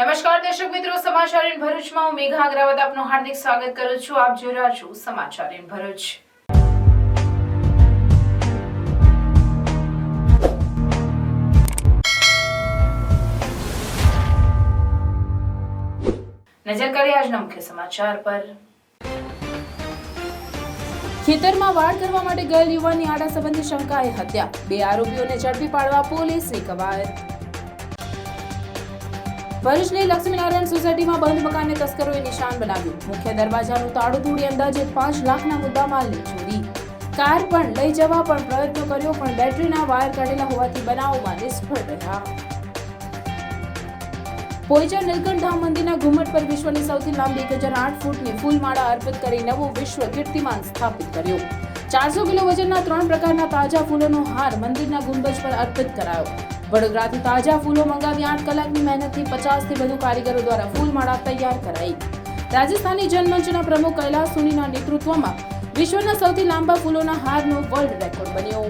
નમસ્કાર દર્શક મિત્રો, સમાચાર ઇન ભરૂચમાં હું મેઘા અગ્રવાલ આપનું હાર્દિક સ્વાગત કરું છું. આપ જોઈ રહ્યા છો સમાચાર ઇન ભરૂચ. નજર કરીએ આજના મુખ્ય સમાચાર પર. ખેતરમાં વાડ કરવા માટે ગયેલ યુવાનની આડા સંબંધી શંકાએ હત્યા. 2 આરોપીઓને ઝડપી પાડવા પોલીસની કવાયત. ભરૂચની લક્ષ્મીનારાયણ સોસાયટીમાં બંધ મકાનને તસ્કરોએ નિશાન બનાવ્યું. મુખ્ય દરવાજાનું તાળું તોડી અંદાજે 5 લાખના મુદ્દામાલની ચોરી. કાર પણ લઈ જવા પણ પ્રયત્નો કર્યો, પણ બેટરીના વાયર કાઢેલા હોવાથી બનાવમાં નિષ્ફળ રહ્યા. પોઈચા નીલકંઠ ધામ મંદિરના ઘુમ્મટ પર વિશ્વની સૌથી લાંબી 1008 ફૂટની ફૂલમાળા અર્પિત કરી નવો વિશ્વ કીર્તિમાન સ્થાપિત કર્યો. 400 કિલો વજનના 3 પ્રકારના તાજા ફૂલોનો હાર મંદિરના ગુંબજ પર અર્પિત કરાયો. વડોદરાથી તાજા ફૂલો મંગાવી 8 કલાકની મહેનતથી 50થી વધુ કારીગરો દ્વારા ફૂલમાળા તૈયાર કરાઈ. રાજસ્થાની જનમંચના પ્રમુખ કૈલાસ સોનીના નેતૃત્વમાં વિશ્વના સૌથી લાંબા ફૂલોના હારનો વર્લ્ડ રેકોર્ડ બન્યો.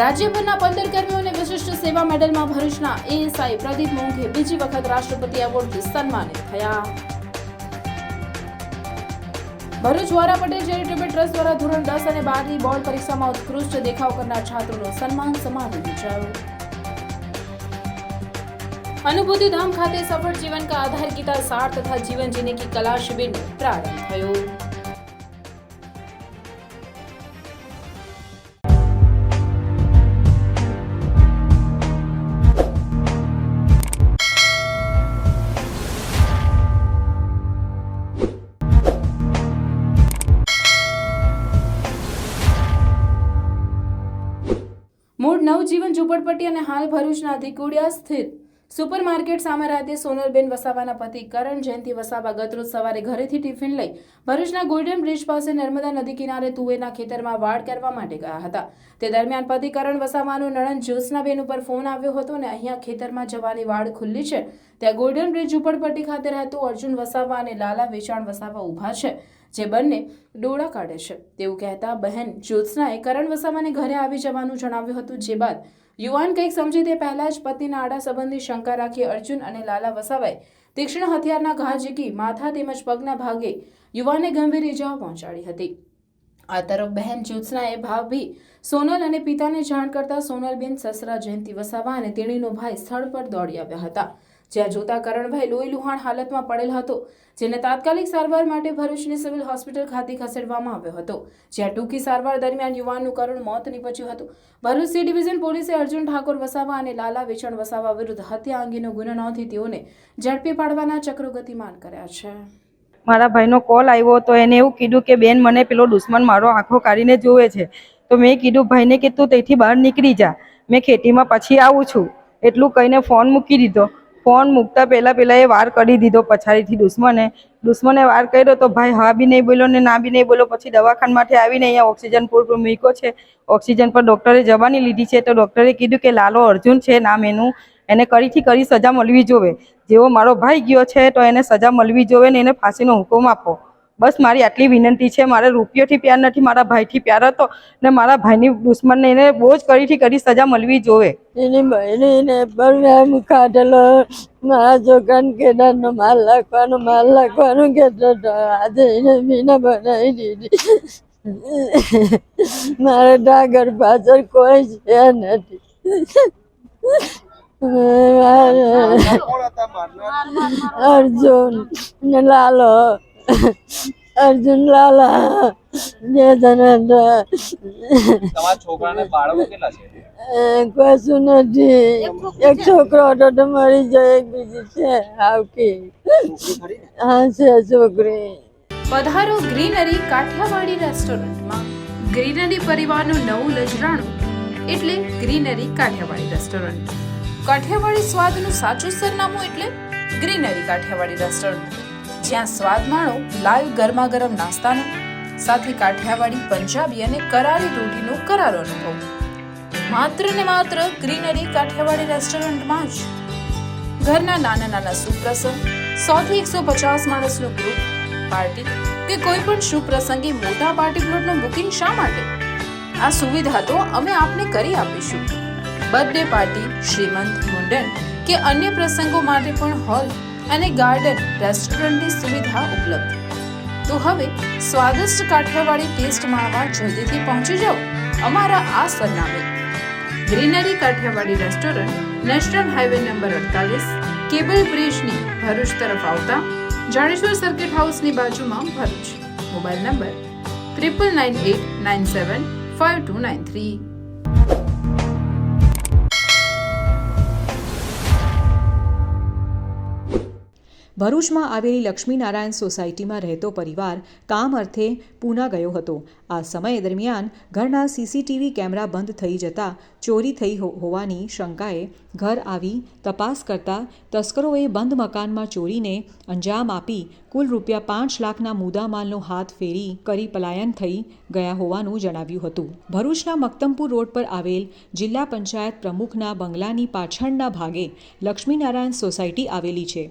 રાજ્યભરના 15 કર્મીઓને વિશિષ્ટ સેવા મેડલમાં ભરૂચના એએસઆઈ પ્રદીપ મોંઘે બીજી વખત રાષ્ટ્રપતિ એવોર્ડથી સન્માનિત થયા. ભરૂચ વોરા પટેલ ચેરિટેબલ ટ્રસ્ટ દ્વારા ધોરણ 10 અને 12ની બોર્ડ પરીક્ષામાં ઉત્કૃષ્ટ દેખાવ કરનાર છાત્રોનો સન્માન સમારોહ યોજાયો. અનુભૂતિ ધામ ખાતે સફળ जीवन का आधार गीता सार तथा जीवन जीने की कला शिविरનો પ્રારંભ થયો. મૂળ નવજીવન ઝૂંપડપટ્ટી અને હાલ ભરૂચના ધીકુડિયા સ્થિત સુપરમાર્કેટ સામે રહેતી સોનલબેન વસાવાના પતિ કરણ જયંતિ વસાવા ગતરોજ સવારે ઘરેથી ટિફિન લઈ ભરૂચના ગોલ્ડન બ્રિજ પાસે નર્મદા નદી કિનારે તુવેરના ખેતરમાં વાડ કરવા માટે ગયા હતા. તે દરમિયાન પતિ કરણ વસાવાનો નણંદ જ્યોત્સનાબેન ઉપર ફોન આવ્યો હતો અને અહીંયા ખેતરમાં જવાની વાડ ખુલ્લી છે, ત્યાં ગોલ્ડન બ્રિજ ઝૂંપડપટ્ટી ખાતે રહેતું અર્જુન વસાવા અને લાલા વેચાણ વસાવા ઊભા છે, જે બંને ડોળા કાઢે છે તેવું કહેતા બહેન જ્યોત્સનાએ કરણ વસાવાને ઘરે આવી જવાનું જણાવ્યું હતું. જે બાદ યુવાન કંઈક સમજે તે પહેલા જ પતિના આડા સંબંધી શંકા રાખી અર્જુન અને લાલા વસાવાએ તીક્ષ્ણ હથિયારના ઘા ઝીકી માથા તેમજ પગના ભાગે યુવાનને ગંભીર ઇજાઓ પહોંચાડી હતી. આ તરફ બહેન જ્યોત્સનાએ ભાભી સોનલ અને પિતાને જાણ કરતા સોનલબેન સસરા જયંતિ વસાવા અને તેણીનો ભાઈ સ્થળ પર દોડી આવ્યા હતા, જ્યાં જોતા કરણભાઈ લોહી લુહાણ હાલતમાં પડેલ હતો, જેને તાત્કાલિક સારવાર માટે ભરૂચની સિવિલ હોસ્પિટલ ખાતે ખસેડવામાં આવ્યો હતો, જ્યાં ટૂંકી સારવાર દરમિયાન યુવાનનું કરુણ મોત નીપજ્યું હતું. ભરૂચ સી ડિવિઝન પોલીસે અર્જુન ઠાકોર વસાવા અને લાલા વેચાણ વસાવા વિરુદ્ધ હત્યા અંગેનો ગુનો નોંધી તેઓને ઝડપી પાડવાના ચક્રો ગતિમાન કર્યા છે. મારા ભાઈનો કોલ આવ્યો તો એને એવું કીધું કે બેન મને પેલો દુશ્મન મારો આંખો કાઢીને જોવે છે. તો મેં કીધું ભાઈને કે તું ત્યાંથી બહાર નીકળી જા, મેં ખેતીમાં પછી આવું છું એટલું કહીને ફોન મૂકી દીધો. ફોન મૂકતા પહેલા એ વાર કરી દીધો પછાડીથી દુશ્મને વાર કર્યો તો ભાઈ હા બી નહીં બોલ્યો ને ના બી નહીં બોલ્યો. પછી દવાખાનામાંથી આવીને અહીંયા ઓક્સિજન પૂરતું મૂક્યો છે. ઓક્સિજન પર ડૉક્ટરે જવાની લીધી છે તો ડૉક્ટરે કીધું કે લાલો અર્જુન છે નામ એનું, એને કરી સજા મળવી જોવે. જેવો મારો ભાઈ ગયો છે તો એને સજા મળવી જોવે ને એને ફાંસીનો હુકમ આપો. બસ મારી આટલી વિનંતી છે. મારે રૂપિયોથી પ્યાર નથી, મારા ભાઈથી પ્યાર હતો ને મારા ભાઈની દુશ્મનને એને બહુ જ કરી સજા મળવી જોવે. એની બહેનીને પણ કાઢેલો મારા છોકરાને કેદારનો માલ લાખવાનું કહેતો હતો. આજે એને મીના બનાવી દીધી. મારે ડાગર પાછળ કોઈ છે નથી. અર્જુન ને લાલો, અર્જુન લાલા બે જણા કશું નથી. એક છોકરો હતો તો મરી જાય, એક બીજી છે આવકી. હા છે છોકરી. પધારો ગ્રીનરી કાઠિયાવાડી રેસ્ટોરન્ટમાં. ગ્રીનરી પરિવારનું નવું લજરાણું એટલે ગ્રીનરી કાઠિયાવાડી રેસ્ટોરન્ટ. કાઠિયાવાડી સ્વાદનું સાચું સરનામું એટલે ગ્રીનરી કાઠિયાવાડી રેસ્ટોરન્ટ, જ્યાં સ્વાદ માણો લાઈવ ગરમા ગરમ નાસ્તાનો, સાથે કાઠિયાવાડી, પંજાબી અને કરારી રોટીનો કરારો અનુભવ. માત્ર ને માત્ર ગ્રીનરી કાઠિયાવાડી રેસ્ટોરન્ટમાં જ. ઘરના નાના સુપ્રસંગ, 100 થી 150 માણસનું ગ્રુપ, પાર્ટી કે કોઈ પણ શુભ પ્રસંગે મોટા પાર્ટી પ્લોટનું બુકિંગ શા માટે? આ સુવિધા તો અમે આપને કરી આપીશું. બર્થડે પાર્ટી, શ્રીમંત, મુંડન કે અન્ય પ્રસંગો માટે પણ હોલ અને ગાર્ડન રેસ્ટોરન્ટની સુવિધા ઉપલબ્ધ. તો હવે સ્વાદિષ્ટ કાઠિયાવાડી ટેસ્ટ માણવા જલ્દીથી પહોંચી જાઓ અમારા આ સરનામે. Greenery Kathiyawadi restaurant, national highway number 48, cable બ્રિજની ભરૂચ તરફ આવતા જાડેશ્વર સર્કિટ હાઉસની બાજુમાં, ભરૂચ. Mobile number 9989975293. ભરૂચમાં આવેલી લક્ષ્મીનારાયણ સોસાયટીમાં રહેતો પરિવાર કામ અર્થે પૂના ગયો હતો. આ સમય દરમિયાન ઘરના સીસીટીવી કેમેરા બંધ થઈ જતા ચોરી થઈ હોવાની શંકાએ ઘર આવી તપાસ કરતા તસ્કરોએ બંધ મકાનમાં ચોરીને અંજામ આપી કુલ ₹5 લાખના મુદ્દામાલનો હાથ ફેરી કરી પલાયન થઈ ગયા હોવાનું જણાવ્યું હતું. ભરૂચના મક્તમપુર રોડ પર આવેલ જિલ્લા પંચાયત પ્રમુખના બંગલાની પાછળના ભાગે લક્ષ્મીનારાયણ સોસાયટી આવેલી છે.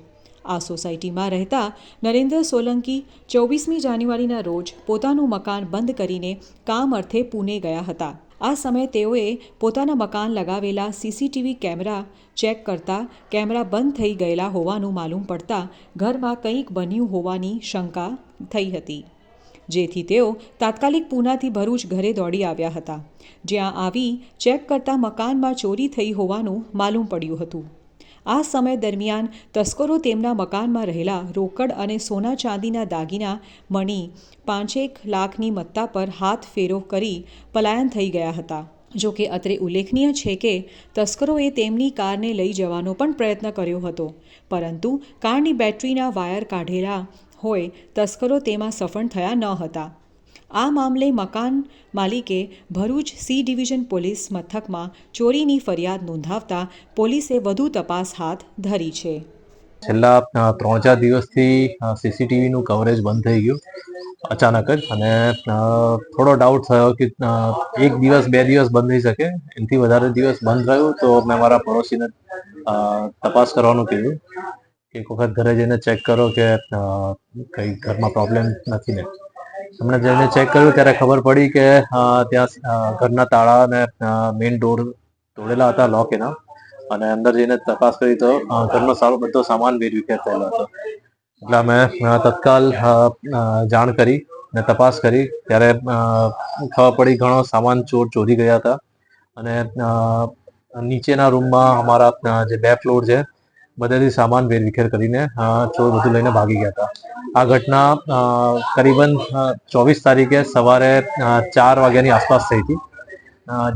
આ સોસાયટીમાં રહેતા નરેન્દ્ર સોલંકી 24મી જાન્યુઆરીના રોજ પોતાનું મકાન બંધ કરીને કામ અર્થે પુણે ગયા હતા. આ સમયે તેઓએ પોતાના મકાન લગાવેલા સીસીટીવી કેમેરા ચેક કરતા કેમેરા બંધ થઈ ગયેલા હોવાનું માલુમ પડતા ઘરમાં કંઈક બન્યું હોવાની શંકા થઈ હતી, જેથી તેઓ તાત્કાલિક પૂનાથી ભરૂચ ઘરે દોડી આવ્યા હતા. જ્યાં આવી ચેક કરતા મકાનમાં ચોરી થઈ હોવાનું માલુમ પડ્યું હતું. આ સમય દરમિયાન તસ્કરો તેમના મકાનમાં રહેલા રોકડ અને સોના ચાંદીના દાગીના મણી 5 લાખની મત્તા પર હાથ ફેરો કરી પલાયન થઈ ગયા હતા. જો કે અત્રે ઉલ્લેખનીય છે કે તસ્કરોએ તેમની કારને લઈ જવાનો પણ પ્રયત્ન કર્યો હતો, પરંતુ કારની બેટરીના વાયર કાઢેલા હોય તસ્કરો તેમાં સફળ થયા ન હતા. આ મામલે મકાન માલિકે ભરૂચ સી ડિવિઝન પોલીસ મથકમાં ચોરીની ફરિયાદ નોંધાવતા પોલીસે વધુ તપાસ હાથ ધરી છે. છેલ્લા 3-4 દિવસથી સીસીટીવીનું કવરેજ બંધ થઈ ગયું અચાનક જ, અને થોડો ડાઉટ થયો કે 1 દિવસ 2 દિવસ બંધ થઈ શકે, એનાથી વધારે દિવસ બંધ રહ્યું. તો મેં મારા પડોશીને તપાસ કરવાનું કીધું કે એક વખત ઘરે જઈને ચેક કરો કે કંઈ ઘરમાં પ્રોબ્લેમ નથી ને. એમણે જઈને ચેક કર્યું ત્યારે ખબર પડી કે ત્યાં ઘરના તાળા અને મેઇન ડોર તોડેલા હતા, લોક એના. અને અંદર જઈને તપાસ કરી તો ઘરનો સારો બધો સામાન વેરવિખેર થયેલો હતો. એટલે અમે તત્કાલ જાણ કરી ને તપાસ કરી ત્યારે ખબર પડી ઘણો સામાન ચોરી ગયા હતા. અને નીચેના રૂમમાં અમારા જે 2 ફ્લોર છે બધેથી સામાન વેરવિખેર કરીને ચોર બધું લઈને ભાગી ગયા હતા. આ ઘટના કરીબન 24 તારીખે સવારે 4 વાગ્યાની આસપાસ થઈ હતી,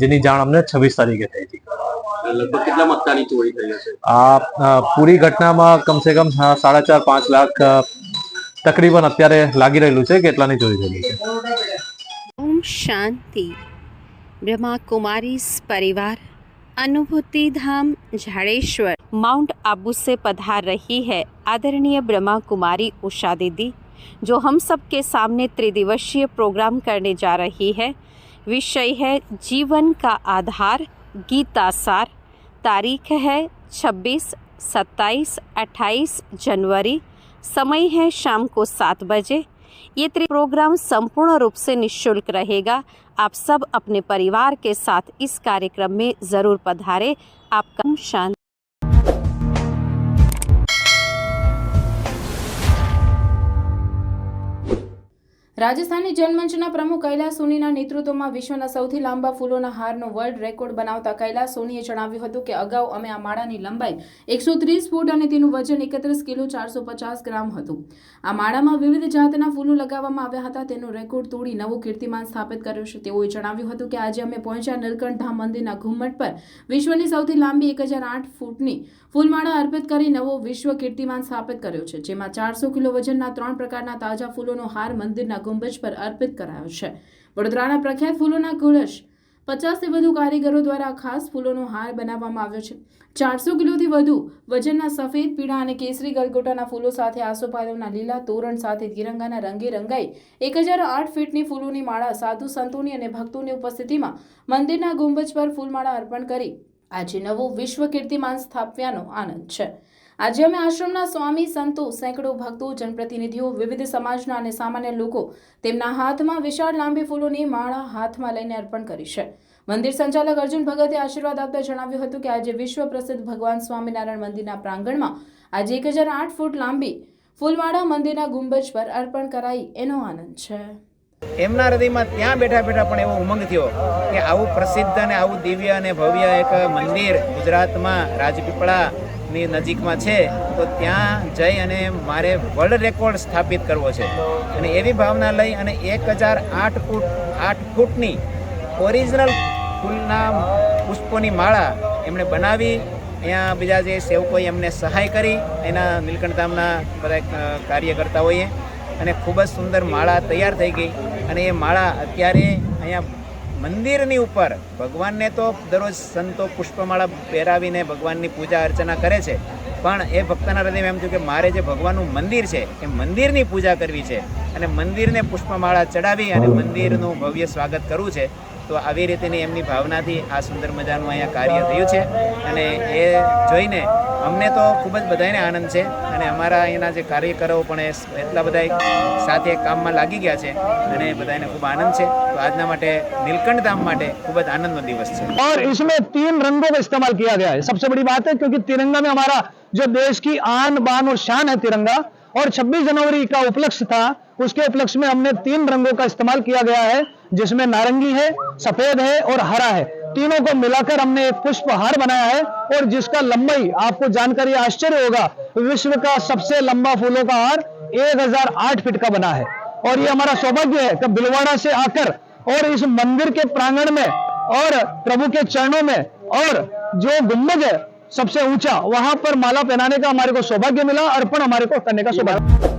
જેની જાણ અમને 26 તારીખે થઈ હતી. લગભગ કેટલા મત્તાની ચોરી થઈ હશે? આ પૂરી ઘટનામાં કમસે કમ 4.5-5 લાખ તકરીબન અત્યારે લાગી રહેલું છે કે કેટલાની ચોરી થયેલી છે. ओम शांति। ब्रह्मा कुमारी परिवार अनुभूति धाम झाड़ेश्वर माउंट आबू से पधार रही है आदरणीय ब्रह्मा कुमारी उषा दीदी, जो हम सब के सामने त्रिदिवसीय प्रोग्राम करने जा रही है. विषय है जीवन का आधार गीता सार. तारीख है 26, 27, 28 जनवरी. समय है शाम को 7 बजे. ये प्रोग्राम संपूर्ण रूप से निःशुल्क रहेगा. आप सब अपने परिवार के साथ इस कार्यक्रम में ज़रूर पधारें. आपका शांति. રાજસ્થાની જનમંચના પ્રમુખ કૈલાસ સોનીના નેતૃત્વમાં વિશ્વના સૌથી લાંબા ફૂલોના હારનો વર્લ્ડ રેકોર્ડ બનાવતા કૈલાસ સોનીએ જણાવ્યું હતું કે અગાઉ અમે આ માળાની લંબાઈ 130 ફૂટ અને તેનું વજન 31 કિલો 450 ગ્રામ હતું. આ માળામાં વિવિધ જાતના ફૂલો લગાવવામાં આવ્યા હતા. તેનો રેકોર્ડ તોડી નવો કીર્તિમાન સ્થાપિત કર્યો છે. તેઓએ જણાવ્યું હતું કે આજે અમે પહોંચ્યા નીલકંઠ ધામ મંદિરના ઘુમ્મટ પર વિશ્વની સૌથી લાંબી 1008 ફૂટની ફૂલમાળા અર્પિત કરી નવો વિશ્વ કીર્તિમાન સ્થાપિત કર્યો છે, જેમાં 400 કિલો વજનના 3 પ્રકારના તાજા ફૂલોનો હાર મંદિરના ગુંબજ પર અર્પિત કરાયો છે. વડોદરાના પ્રખ્યાત ફૂલોના કળશ 50થી વધુ કારીગરો દ્વારા ખાસ ફૂલોનો હાર બનાવવામાં આવ્યો છે. 400 કિલોથી વધુ વજનના સફેદ, પીળા અને કેસરી ગલગોટાના ફૂલો સાથે આસોપાલવના લીલા તોરણ સાથે તિરંગાના રંગે રંગાઈ 1008 ફીટની ફૂલોની માળા સાધુ સંતોની અને ભક્તોની ઉપસ્થિતિમાં મંદિરના ગુંબજ પર ફૂલમાળા અર્પણ કરી આજે નવો વિશ્વ કીર્તિમાન સ્થાપ્યાનો આનંદ છે. આજે અમે આશ્રમના સ્વામી, સંતો, સેંકડો ભક્તો, જનપ્રતિનિધિઓ, વિવિધ સમાજના અને સામાન્ય લોકો તેમના હાથમાં વિશાળ લાંબી ફૂલોની માળા હાથમાં લઈને અર્પણ કરી છે. મંદિર સંચાલક અર્જુન ભગતે આશીર્વાદ આપતા જણાવ્યું હતું કે આજે વિશ્વ પ્રસિદ્ધ ભગવાન સ્વામિનારાયણ મંદિરના પ્રાંગણમાં આજે 1008 ફૂટ લાંબી ફૂલમાળા મંદિરના ગુંબજ પર અર્પણ કરાઈ એનો આનંદ છે. એમના હૃદયમાં ત્યાં બેઠા બેઠા પણ એવો ઉમંગ થયો કે આવું પ્રસિદ્ધ અને આવું દિવ્ય અને ભવ્ય એક મંદિર ગુજરાતમાં રાજપીપળાની નજીકમાં છે, તો ત્યાં જઈ અને મારે વર્લ્ડ રેકોર્ડ સ્થાપિત કરવો છે. અને એવી ભાવના લઈ અને 1008 ફૂટની ઓરિજિનલ ફૂલના પુષ્પોની માળા એમણે બનાવી. અહીંયા બીજા જે સેવકોએ એમને સહાય કરી, એના નીલકંઠધામના બધા કાર્યકર્તાઓએ, અને ખૂબ જ સુંદર માળા તૈયાર થઈ ગઈ. અને એ માળા અત્યારે અહીંયા મંદિરની ઉપર ભગવાનને તો દરરોજ સંતો પુષ્પમાળા પહેરાવીને ભગવાનની પૂજા અર્ચના કરે છે, પણ એ ભક્તના હૃદયમાં એમ થયું કે મારે જે ભગવાનનું મંદિર છે એ મંદિરની પૂજા કરવી છે અને મંદિરને પુષ્પમાળા ચડાવી અને મંદિરનું ભવ્ય સ્વાગત કરવું છે. તો આવી રીતેની એમની ભાવનાથી આ સુંદર મજાનું અહીંયા કાર્ય થયું છે. અને એ જોઈને અમને તો ખૂબ જ બધાને આનંદ છે. અને અમારા અહીંના જે કાર્યકરો પણ એટલા બધા સાથે કામમાં લાગી ગયા છે અને બધાને ખૂબ આનંદ છે. તો આજના માટે નીલકંઠધામ માટે ખૂબ જ આનંદનો દિવસ છે. और इसमें 3 रंगों का इस्तेमाल किया गया है. सबसे बड़ी बात है क्योंकि तिरंगा में हमारा जो देश की आन बान और शान है तिरंगा, और 26 जनवरी का उपलक्ष्य था, उसके उपलक्ष्य में हमने 3 रंगों का इस्तेमाल किया गया है, जिसमें नारंगी है, सफेद है और हरा है. तीनों को मिलाकर हमने एक पुष्प हार बनाया है, और जिसका लंबाई आपको जानकर ये आश्चर्य होगा, विश्व का सबसे लंबा फूलों का हार 1008 फीट का बना है. और ये हमारा सौभाग्य है कि भिलवाड़ा से आकर और इस मंदिर के प्रांगण में और प्रभु के चरणों में और जो गुम्बद है सबसे ऊंचा, वहां पर माला पहनाने का हमारे को सौभाग्य मिला, अर्पण हमारे को करने का सौभाग्य.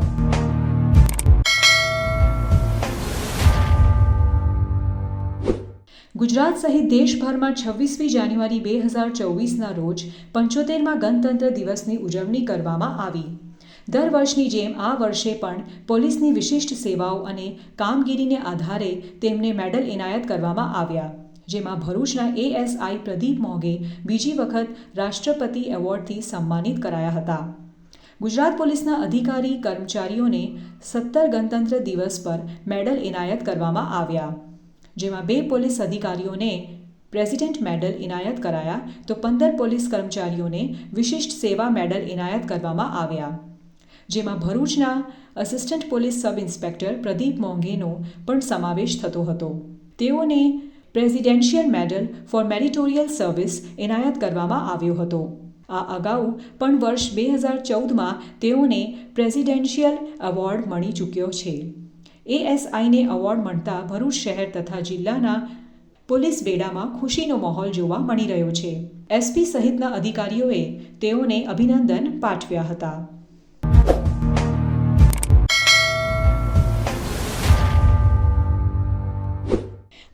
ગુજરાત સહિત દેશભરમાં 26મી જાન્યુઆરી 2024ના રોજ 75મા ગણતંત્ર દિવસની ઉજવણી કરવામાં આવી. દર વર્ષની જેમ આ વર્ષે પણ પોલીસની વિશિષ્ટ સેવાઓ અને કામગીરીને આધારે તેમને મેડલ એનાયત કરવામાં આવ્યા, જેમાં ભરૂચના ASI પ્રદીપ મોંઘે બીજી વખત રાષ્ટ્રપતિ એવોર્ડથી સન્માનિત કરાયા હતા. ગુજરાત પોલીસના અધિકારી કર્મચારીઓને 17 ગણતંત્ર દિવસ પર મેડલ એનાયત કરવામાં આવ્યા, જેમાં 2 પોલીસ અધિકારીઓને પ્રેસિડેન્ટ મેડલ એનાયત કરાયા તો 15 પોલીસ કર્મચારીઓને વિશિષ્ટ સેવા મેડલ એનાયત કરવામાં આવ્યા, જેમાં ભરૂચના assistant police sub inspector Pradeep મોંઘેનો પણ સમાવેશ થતો હતો. તેઓને presidential medal for meritorial service એનાયત કરવામાં આવ્યો હતો. આ અગાઉ પણ વર્ષ 2014માં તેઓને પ્રેસિડેન્શિયલ એવોર્ડ મળી ચૂક્યો છે. ASIને એવોર્ડ મળતા ભરૂચ શહેર તથા જિલ્લાના પોલીસ બેડામાં ખુશીનો માહોલ જોવા મળી રહ્યો છે. SP સહિતના અધિકારીઓએ તેઓને અભિનંદન પાઠવ્યા હતા.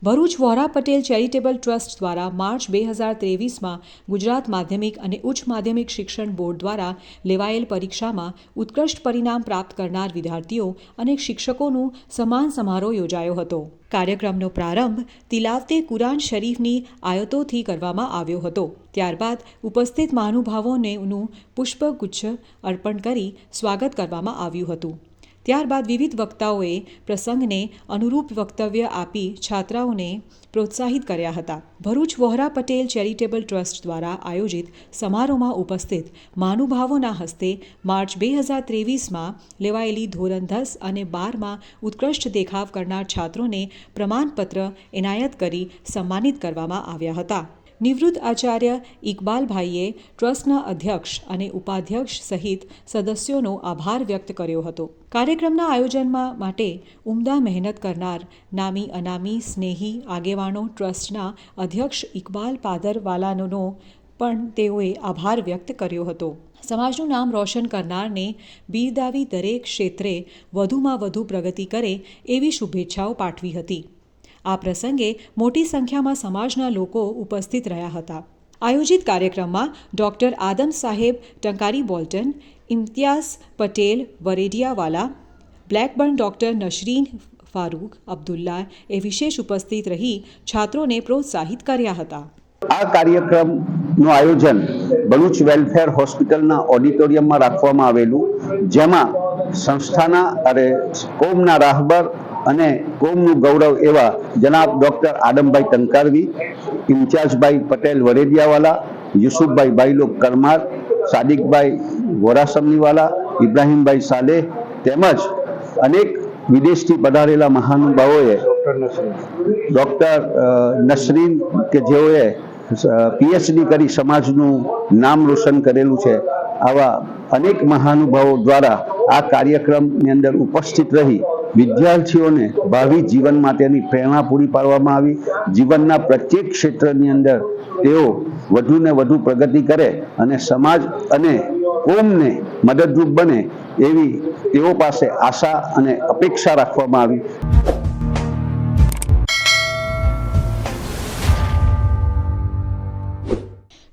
ભરૂચ વોરા પટેલ ચેરિટેબલ ટ્રસ્ટ દ્વારા માર્ચ 2023માં ગુજરાત માધ્યમિક અને ઉચ્ચ માધ્યમિક શિક્ષણ બોર્ડ દ્વારા લેવાયેલ પરીક્ષામાં ઉત્કૃષ્ટ પરિણામ પ્રાપ્ત કરનાર વિદ્યાર્થીઓ અને શિક્ષકોનું સન્માન સમારોહ યોજાયો હતો. કાર્યક્રમનો પ્રારંભ તિલાવતે કુરાન શરીફની આયતોથી કરવામાં આવ્યો હતો. ત્યારબાદ ઉપસ્થિત મહાનુભાવોનું પુષ્પગુચ્છ અર્પણ કરી સ્વાગત કરવામાં આવ્યું હતું. ત્યારબાદ વિવિધ વક્તાઓએ પ્રસંગને અનુરૂપ વક્તવ્ય આપી છાત્રાઓને પ્રોત્સાહિત કર્યા હતા. ભરૂચ વોરા પટેલ ચેરિટેબલ ટ્રસ્ટ દ્વારા આયોજિત સમારોહમાં ઉપસ્થિત મહાનુભાવોના હસ્તે માર્ચ 2023માં લેવાયેલી ધોરણ 10 અને 12માં ઉત્કૃષ્ટ દેખાવ કરનાર છાત્રોને પ્રમાણપત્ર એનાયત કરી સન્માનિત કરવામાં આવ્યા હતા. નિવૃત્ત આચાર્ય ઇકબાલભાઈએ ટ્રસ્ટના અધ્યક્ષ અને ઉપાધ્યક્ષ સહિત સદસ્યોનો આભાર વ્યક્ત કર્યો હતો. કાર્યક્રમના આયોજનમાં માટે ઉમદા મહેનત કરનાર નામી અનામી સ્નેહી આગેવાનો ટ્રસ્ટના અધ્યક્ષ ઇકબાલ પાદરવાલાનો પણ તેઓએ આભાર વ્યક્ત કર્યો હતો. સમાજનું નામ રોશન કરનારને બિરદાવી દરેક ક્ષેત્રે વધુમાં વધુ પ્રગતિ કરે એવી શુભેચ્છાઓ પાઠવી હતી. આ પ્રસંગે મોટી સંખ્યામાં સમાજના લોકો ઉપસ્થિત રહ્યા હતા. આયોજિત કાર્યક્રમમાં doctor Adam saheb Tankari Bolton, Imtiaz Patel Varediyawala, Blackburn doctor Nasreen Farooq Abdullah એ વિશેષ ઉપસ્થિત રહી છાત્રોને પ્રોત્સાહિત કર્યા હતા. આ કાર્યક્રમનું આયોજન ભરૂચ વેલફેર હોસ્પિટલના ઓડિટોરિયમમાં રાખવામાં આવેલું, જેમાં સંસ્થાના અને કોમના રાહબર અને કોમનું ગૌરવ એવા જનાબ ડોક્ટર આદમભાઈ તનકારવી, ઇન્ચાર્જભાઈ પટેલ વરેડિયાવાલા, યુસુફભાઈ બાઈલો કરમાર, સાદિકભાઈ વોરાસમનીવાલા, ઇબ્રાહીમભાઈ સાલેહ તેમજ અનેક વિદેશથી પધારેલા મહાનુભાવોએ ડોક્ટર નસરીન કે જેઓએ પીએચડી કરી સમાજનું નામ રોશન કરેલું છે, આવા અનેક મહાનુભાવો દ્વારા આ કાર્યક્રમની અંદર ઉપસ્થિત રહી વિદ્યાર્થીઓને ભાવિ જીવન માટેની પ્રેરણા પૂરી પાડવામાં આવી. જીવનના પ્રત્યેક ક્ષેત્રની અંદર તેઓ વધુને વધુ પ્રગતિ કરે અને સમાજ અને કોમને મદદરૂપ બને એવી તેઓ પાસે આશા અને અપેક્ષા રાખવામાં આવી.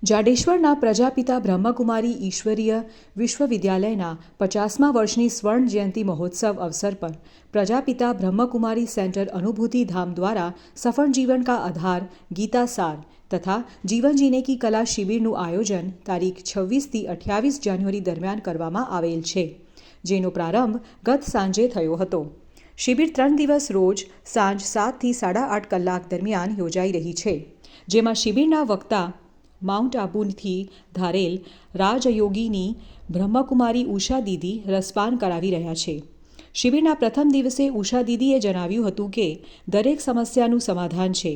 જાડેશ્વરના પ્રજાપિતા બ્રહ્મકુમારી ઈશ્વરીય વિશ્વવિદ્યાલયના 50મા વર્ષની સ્વર્ણ જયંતિ મહોત્સવ અવસર પર પ્રજાપિતા બ્રહ્મકુમારી સેન્ટર અનુભૂતિ ધામ દ્વારા સફળ जीवन का आधार गीता सार तथा जीवन जीने की कला शिविरનું આયોજન તારીખ 26 થી 28 જાન્યુઆરી દરમિયાન કરવામાં આવેલ છે, જેનો પ્રારંભ ગત સાંજે થયો હતો. શિબિર 3 દિવસ રોજ સાંજ 7 થી 8:30 કલાક દરમિયાન યોજાઈ રહી છે, જેમાં શિબિરના વક્તા માઉન્ટ આબુથી ધારેલ રાજયોગીની બ્રહ્મકુમારી ઉષા દીદી રસપાન કરાવી રહ્યા છે. શિબિરના પ્રથમ દિવસે ઉષા દીદીએ જણાવ્યું હતું કે દરેક સમસ્યાનું સમાધાન છે.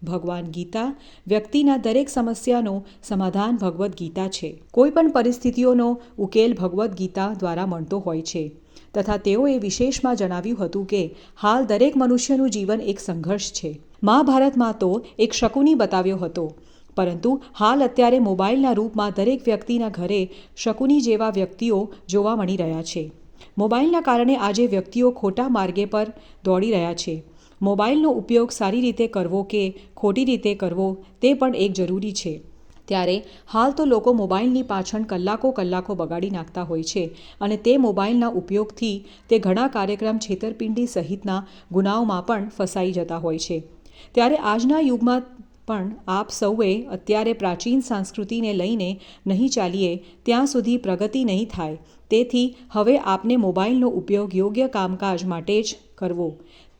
ભગવાન ગીતા વ્યક્તિના દરેક સમસ્યાનો સમાધાન ભગવદ્ ગીતા છે. કોઈપણ પરિસ્થિતિઓનો ઉકેલ ભગવદ્ ગીતા દ્વારા મળતો હોય છે તથા તેઓએ વિશેષમાં જણાવ્યું હતું કે હાલ દરેક મનુષ્યનું જીવન એક સંઘર્ષ છે. મહાભારતમાં તો એક શકુની બતાવ્યો હતો, પરંતુ હાલ અત્યારે મોબાઈલના રૂપમાં દરેક વ્યક્તિના ઘરે શકુની જેવા વ્યક્તિઓ જોવા મળી રહ્યા છે. મોબાઈલના કારણે આજે વ્યક્તિઓ ખોટા માર્ગે પર દોડી રહ્યા છે. મોબાઈલનો ઉપયોગ સારી રીતે કરવો કે ખોટી રીતે કરવો તે પણ એક જરૂરી છે. ત્યારે હાલ તો લોકો મોબાઈલની પાછળ કલાકો બગાડી નાખતા હોય છે અને તે મોબાઈલના ઉપયોગથી તે ઘણા કાર્યક્રમ છેતરપિંડી સહિતના ગુનાઓમાં પણ ફસાઈ જતા હોય છે. ત્યારે આજના યુગમાં પણ આપ સૌએ અત્યારે પ્રાચીન સંસ્કૃતિને લઈને નહીં ચાલીએ ત્યાં સુધી પ્રગતિ નહીં થાય. તેથી હવે આપને મોબાઈલનો ઉપયોગ યોગ્ય કામકાજ માટે જ કરવો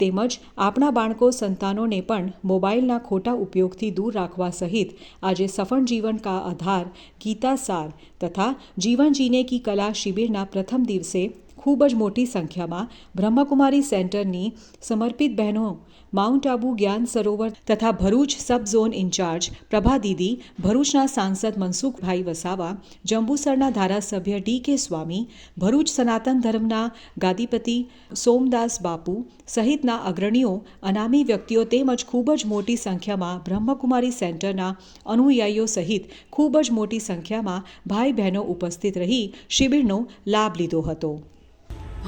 તેમજ આપણા બાળકો સંતાનોને પણ મોબાઈલના ખોટા ઉપયોગથી દૂર રાખવા સહિત આજે સફળ જીવન કા આધાર ગીતા સાર તથા જીવન જીને કી કલા શિબિરના પ્રથમ દિવસે ખૂબ જ મોટી સંખ્યામાં બ્રહ્મકુમારી સેન્ટરની સમર્પિત બહેનો, માઉન્ટ આબુ જ્ઞાન સરોવર તથા ભરૂચ સબ ઝોન ઇન્ચાર્જ પ્રભા દીદી, ભરૂચના સાંસદ મનસુખભાઈ વસાવા, જંબુસરના ધારાસભ્ય ડી.કે. સ્વામી, ભરૂચ સનાતન ધર્મના ગાદીપતિ સોમદાસ બાપુ સહિતના અગ્રણીઓ, અનામી વ્યક્તિઓ તેમજ ખૂબ જ મોટી સંખ્યામાં બ્રહ્મકુમારી સેન્ટરના અનુયાયીઓ સહિત ખૂબ જ મોટી સંખ્યામાં ભાઈ બહેનો ઉપસ્થિત રહી શિબિરનો લાભ લીધો હતો.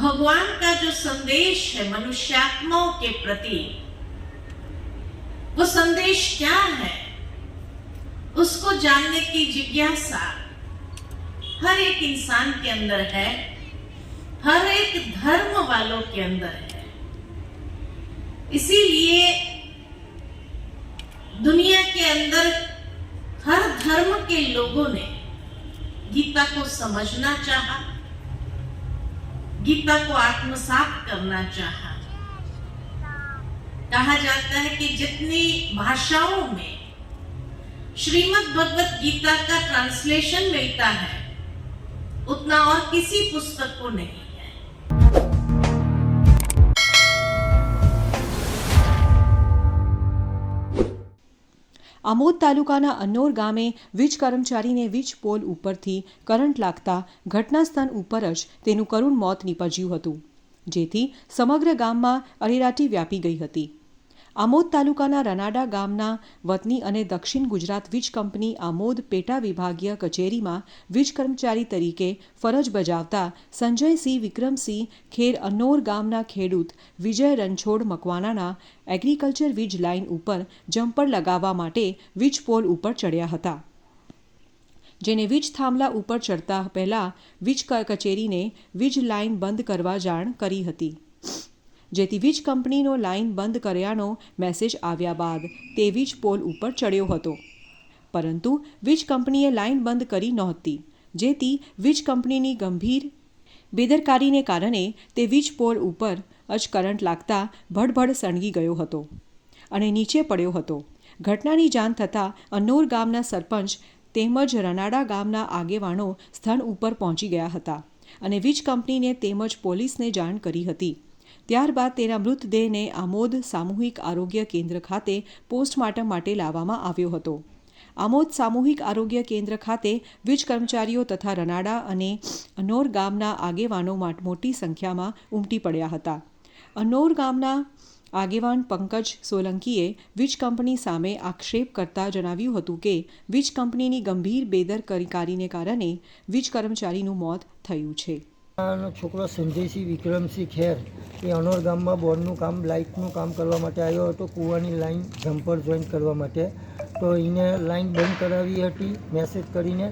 भगवान का जो संदेश है मनुष्यात्माओं के प्रति, वो संदेश क्या है उसको जानने की जिज्ञासा हर एक इंसान के अंदर है, हर एक धर्म वालों के अंदर है. इसीलिए दुनिया के अंदर हर धर्म के लोगों ने गीता को समझना चाहा, गीता को आत्मसात करना चाहा. कहा जाता है कि जितनी भाषाओं में श्रीमद् भगवत गीता का ट्रांसलेशन मिलता है उतना और किसी पुस्तक को नहीं है. આમોદ તાલુકાના અન્નોર ગામે વીજ કર્મચારીને વીજ પોલ ઉપરથી કરંટ લાગતા ઘટના સ્થળ ઉપર જ તેનું કરુણ મોત નીપજ્યું હતું, જેથી સમગ્ર ગામમાં અરેરાટી વ્યાપી ગઈ હતી. આમોદ તાલુકાના રનાડા ગામના વતની અને દક્ષિણ ગુજરાત વીજ કંપની આમોદ પેટા વિભાગીય કચેરીમાં વીજ કર્મચારી તરીકે ફરજ બજાવતા સંજયસિંહ વિક્રમસિંહ ખેર અન્નોર ગામના ખેડૂત વિજય રણછોડ મકવાણાના એગ્રીકલ્ચર વીજ લાઇન ઉપર જમ્પર લગાવવા માટે વીજ પોલ ઉપર ચડ્યા હતા, જેને વીજ થાંભલા ઉપર ચડતા પહેલા વીજ કચેરીને વીજ લાઇન બંધ કરવા જાણ કરી હતી, જેથી વીજ કંપનીનો લાઇન બંધ કર્યાનો મેસેજ આવ્યા બાદ તે વીજ પોલ ઉપર ચડ્યો હતો, પરંતુ વીજ કંપનીએ લાઇન બંધ કરી નહોતી, જેથી વીજ કંપનીની ગંભીર બેદરકારીને કારણે તે વીજ પોલ ઉપર જ કરંટ લાગતા ભડભડ સળગી ગયો હતો અને નીચે પડ્યો હતો. ઘટનાની જાણ થતાં અન્નોર ગામના સરપંચ તેમજ રનાડા ગામના આગેવાનો સ્થળ ઉપર પહોંચી ગયા હતા અને વીજ કંપનીને તેમજ પોલીસને જાણ કરી હતી. ત્યારબાદ તેના મૃતદેહને આમોદ સામૂહિક આરોગ્ય કેન્દ્ર ખાતે પોસ્ટમોર્ટમ માટે લાવવામાં આવ્યો હતો. આમોદ સામૂહિક આરોગ્ય કેન્દ્ર ખાતે વીજ કર્મચારીઓ તથા રનાડા અને અન્નોર ગામના આગેવાનો મોટી સંખ્યામાં ઉમટી પડ્યા હતા. અન્નોર ગામના આગેવાન પંકજ સોલંકીએ વીજ કંપની સામે આક્ષેપ કરતા જણાવ્યું હતું કે વીજ કંપનીની ગંભીર બેદરકારીને કારણે વીજ કર્મચારીનું મોત થયું છે. છોકરો સંજયસિંહ વિક્રમસિંહ ખેર એ અનોર ગામમાં બોર્ડનું કામ લાઇટનું કામ કરવા માટે આવ્યો હતો, કૂવાની લાઈન જમ્પર જોઈન્ટ કરવા માટે. તો એને લાઈન બંધ કરાવી હતી મેસેજ કરીને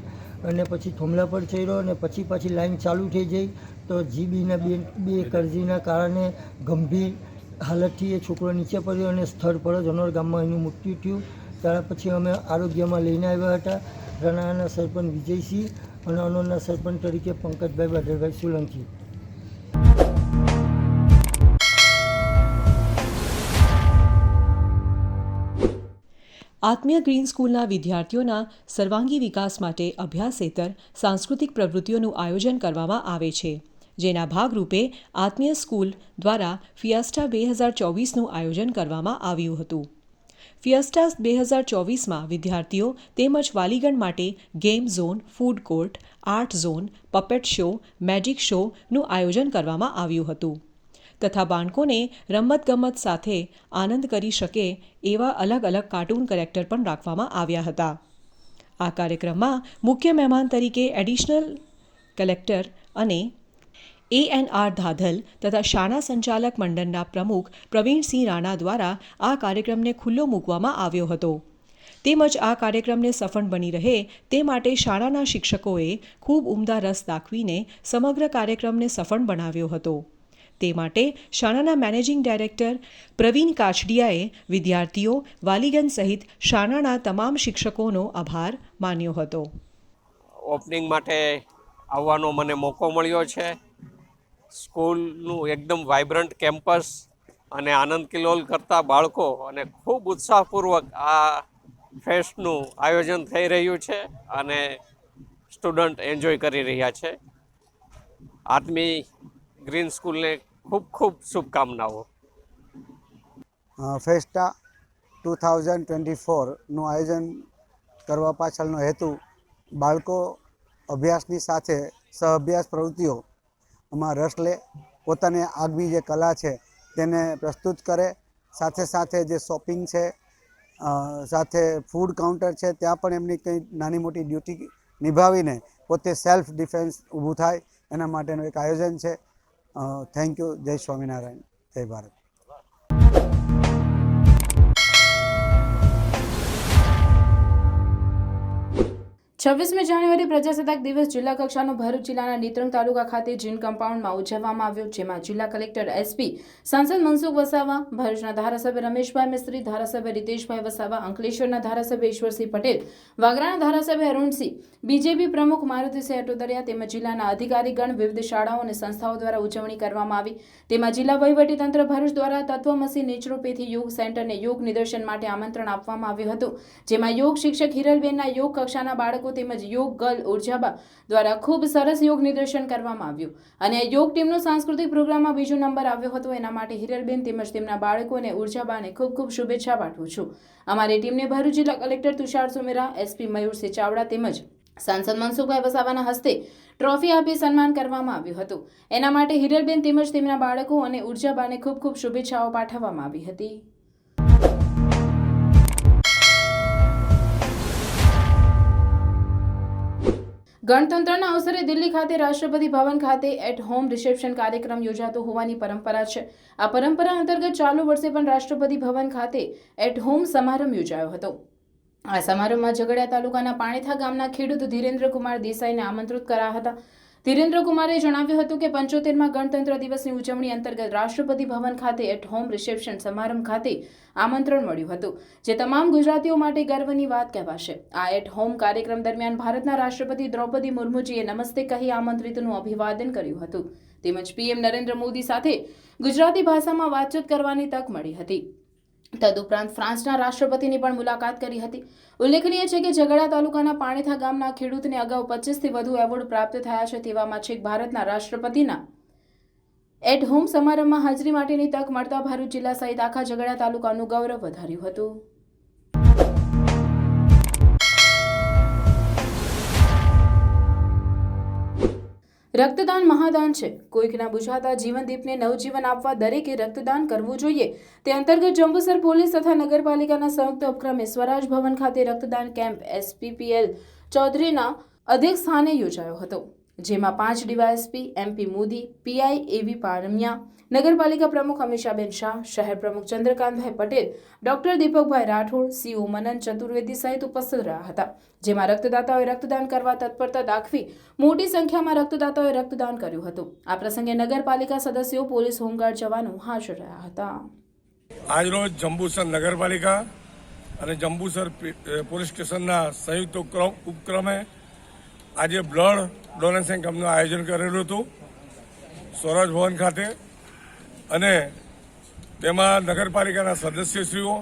અને પછી થોમલા પર ચડ્યો અને પછી પાછી લાઈન ચાલુ થઈ જઈ. તો જીબીના બે કરજીના કારણે ગંભીર હાલતથી એ છોકરો નીચે પડ્યો અને સ્થળ પર જ અનોર ગામમાં એનું મૃત્યુ થયું. ત્યાર પછી અમે આરોગ્યમાં લઈને આવ્યા હતા. રણાના સરપંચ વિજયસિંહ અને અનોરના સરપંચ તરીકે પંકજભાઈ બાદરભાઈ સોલંકી. આત્મીય ગ્રીન સ્કૂલના વિદ્યાર્થીઓના સર્વાંગી વિકાસ માટે અભ્યાસેતર સાંસ્કૃતિક પ્રવૃત્તિઓનું આયોજન કરવામાં આવે છે, જેના ભાગરૂપે આત્મીય સ્કૂલ દ્વારા ફિયાસ્ટા 2024નું આયોજન કરવામાં આવ્યું હતું. ફિયાસ્ટા 2024માં વિદ્યાર્થીઓ તેમજ વાલીગણ માટે game zone, food court, art zone, puppet show, magic શોનું આયોજન કરવામાં આવ્યું હતું તથા બાળકોને રમતગમત સાથે આનંદ કરી શકે એવા અલગ અલગ કાર્ટૂન કેરેક્ટર પણ રાખવામાં આવ્યા હતા. આ કાર્યક્રમમાં મુખ્ય મહેમાન તરીકે એડિશનલ કલેક્ટર અને ANR ધાધલ તથા શાળા સંચાલક મંડળના પ્રમુખ પ્રવીણસિંહ રાણા દ્વારા આ કાર્યક્રમને ખુલ્લો મૂકવામાં આવ્યો હતો. તેમજ આ કાર્યક્રમને સફળ બની રહે તે માટે શાળાના શિક્ષકોએ ખૂબ ઉમદા રસ દાખવીને સમગ્ર કાર્યક્રમને સફળ બનાવ્યો હતો. તે માટે શાળાના મેનેજિંગ ડાયરેક્ટર પ્રવીણ કાછડિયાએ વિદ્યાર્થીઓ, વાલીગણ સહિત શાળાના તમામ શિક્ષકોનો આભાર માન્યો હતો. ઓપનિંગ માટે આવવાનો મને મોકો મળ્યો છે. સ્કૂલનું એકદમ વાઇબ્રન્ટ કેમ્પસ અને આનંદ કિલોલ કરતા બાળકો અને ખૂબ ઉત્સાહપૂર્વક આ ફેસ્ટનું આયોજન થઈ રહ્યું છે અને સ્ટુડન્ટ એન્જોય કરી રહ્યા છે. આત્મી ગ્રીન સ્કૂલને ખૂબ ખૂબ શુભકામનાઓ. ફેસ્ટા 2024નું આયોજન કરવા પાછળનો હેતુ બાળકો અભ્યાસની સાથે સહઅભ્યાસ પ્રવૃત્તિઓમાં રસ લે, પોતાની આગવી જે કલા છે તેને પ્રસ્તુત કરે, સાથે સાથે જે શોપિંગ છે, સાથે ફૂડ કાઉન્ટર છે ત્યાં પણ એમની કંઈ નાની મોટી ડ્યુટી નિભાવીને પોતે સેલ્ફ ડિફેન્સ ઊભું થાય એના માટેનું એક આયોજન છે. Thank you. જય સ્વામિનારાયણ, જય ભારત. 26મી જાન્યુઆરી પ્રજાસત્તાક દિવસ જિલ્લા કક્ષાનો ભરૂચ જિલ્લાના નેત્રંગ તાલુકા ખાતે જીન કમ્પાઉન્ડમાં ઉજવવામાં આવ્યો, જેમાં જિલ્લા કલેક્ટર SP, સાંસદ મનસુખ વસાવા, ભરૂચના ધારાસભ્ય રમેશભાઈ મિસ્ત્રી, ધારાસભ્ય રીતેશભાઈ વસાવા, અંકલેશ્વરના ધારાસભ્ય ઈશ્વરસિંહ પટેલ, વાગરાના ધારાસભ્ય અરુણસિંહ, BJP પ્રમુખ મારુતિસિંહ અટોદરિયા તેમજ જિલ્લાના અધિકારીગણ, વિવિધ શાળાઓ અને સંસ્થાઓ દ્વારા ઉજવણી કરવામાં આવી. તેમાં જિલ્લા વહીવટીતંત્ર ભરૂચ દ્વારા તત્વમસી નેચરોપેથી યોગ સેન્ટરને યોગ નિદર્શન માટે આમંત્રણ આપવામાં આવ્યું હતું, જેમાં યોગ શિક્ષક હિરલબેનના યોગ કક્ષાના બાળકો તેમજ યોગ ગર્લ ઉર્જાબા દ્વારા ખૂબ સરસ યોગ નિદર્શન કરવામાં આવ્યું અને યોગ ટીમનો સાંસ્કૃતિક પ્રોગ્રામમાં બીજો નંબર આવ્યો હતો. એના માટે હિરલબેન તેમજ તેમના બાળકો અને ઉર્જાબાને ખૂબ ખૂબ શુભેચ્છા પાઠવું છું. અમારી ટીમને ભરૂચ જિલ્લા કલેક્ટર તુષાર સુમેરા, SP મયુરસિંહ ચાવડા તેમજ સાંસદ મનસુખભાઈ વસાવાના હસ્તે ટ્રોફી આપી સન્માન કરવામાં આવ્યું હતું. એના માટે હિરલબેન તેમજ તેમના બાળકો અને ઉર્જાબાને ખૂબ ખૂબ શુભેચ્છાઓ પાઠવવામાં આવી હતી. ગણતંત્રના અવસરે દિલ્હી ખાતે રાષ્ટ્રપતિ ભવન ખાતે એટ હોમ રિસેપ્શન કાર્યક્રમ યોજાતો હોવાની પરંપરા છે. આ પરંપરા અંતર્ગત ચાલુ વર્ષે પણ રાષ્ટ્રપતિ ભવન ખાતે એટ હોમ સમારંભ યોજાયો હતો. આ સમારંભમાં ઝઘડિયા તાલુકાના પાણીથા ગામના ખેડૂત ધીરેન્દ્રકુમાર દેસાઈને આમંત્રિત કરાયા હતા. ધીરેન્દ્ર કુમારે જણાવ્યું હતું કે 75મા ગણતંત્ર દિવસની ઉજવણી અંતર્ગત રાષ્ટ્રપતિ ભવન ખાતે એટ હોમ રિસેપ્શન સમારંભ ખાતે આમંત્રણ મળ્યું હતું, જે તમામ ગુજરાતીઓ માટે ગર્વની વાત કહેવાશે. આ એટ હોમ કાર્યક્રમ દરમિયાન ભારતના રાષ્ટ્રપતિ દ્રૌપદી મુર્મુજીએ નમસ્તે કહી આમંત્રિતોનું અભિવાદન કર્યું હતું. તેમજ પીએમ નરેન્દ્ર મોદી સાથે ગુજરાતી ભાષામાં વાતચીત કરવાની તક મળી હતી. તદુપરાંત ફ્રાન્સના રાષ્ટ્રપતિની પણ મુલાકાત કરી હતી. ઉલ્લેખનીય છે કે ઝઘડા તાલુકાના પાણીથા ગામના ખેડૂતને અગાઉ 25થી વધુ એવોર્ડ પ્રાપ્ત થયા છે. તેવામાં છેક ભારતના રાષ્ટ્રપતિના એટ હોમ સમારંભમાં હાજરી માટેની તક મળતા ભરૂચ જિલ્લા સહિત આખા ઝઘડા તાલુકાનું ગૌરવ વધાર્યું હતું. રક્તદાન મહાદાન છે. કોઈકના બુઝાતા જીવનદીપને નવજીવન આપવા દરેકે રક્તદાન કરવું જોઈએ. તે અંતર્ગત જંબુસર પોલીસ તથા નગરપાલિકાના સંયુક્ત ઉપક્રમે સ્વરાજ ભવન ખાતે રક્તદાન કેમ્પ SPPL ચૌધરીના અધ્યક્ષ સ્થાને યોજાયો હતો, જેમાં 5 DYSP MP Modi, PI AV પારમિયા, નગરપાલિકા પ્રમુખ અમીષાબેન શાહ, શહેર પ્રમુખ ચંદ્રકાંતભાઈ પટેલ, ડોક્ટર દીપકભાઈ રાઠોડ, CO મનન ચતુર્વેદી સહિત ઉપસ્થિત રહ્યા હતા. જેમાં રક્તદાતાઓએ રક્તદાન કરવા તત્પરતા દાખવી મોટી સંખ્યામાં રક્તદાતાઓએ રક્તદાન કર્યું હતું. આ પ્રસંગે નગરપાલિકા સદસ્યો, પોલીસ, હોમગાર્ડ જવાનો હાજર રહ્યા હતા. આજરોજ જંબુસર નગરપાલિકા અને જંબુસર પોલીસ સ્ટેશનના સંયુક્ત ઉપક્રમે આજે બ્લડ ડોનેશન કેમ્પનું આયોજન કરેલું હતું સ્વરાજ ભવન ખાતે, અને તેમાં નગરપાલિકાના સદસ્યશ્રીઓ,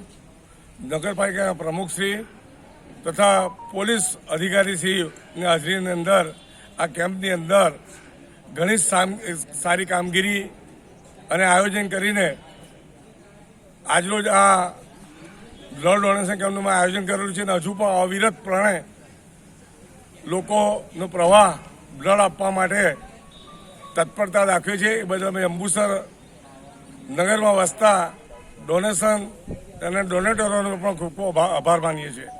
નગરપાલિકાના પ્રમુખશ્રી તથા પોલીસ અધિકારીશ્રીની હાજરીની અંદર આ કેમ્પની અંદર ઘણી સારી કામગીરી અને આયોજન કરીને આજરોજ આ બ્લડ ડોનેશન કેમ્પનું આયોજન કરેલું છે. અને હજુ પણ અવિરતપણે લોકોનો પ્રવાહ બ્લડ આપવા માટે તત્પરતા દાખવે છે. એ બદલ અમે અંબુસર નગરમાં વસતા ડોનેશન અને ડોનેટરોનો પણ ખૂબ ખૂબ આભાર માનીએ છીએ.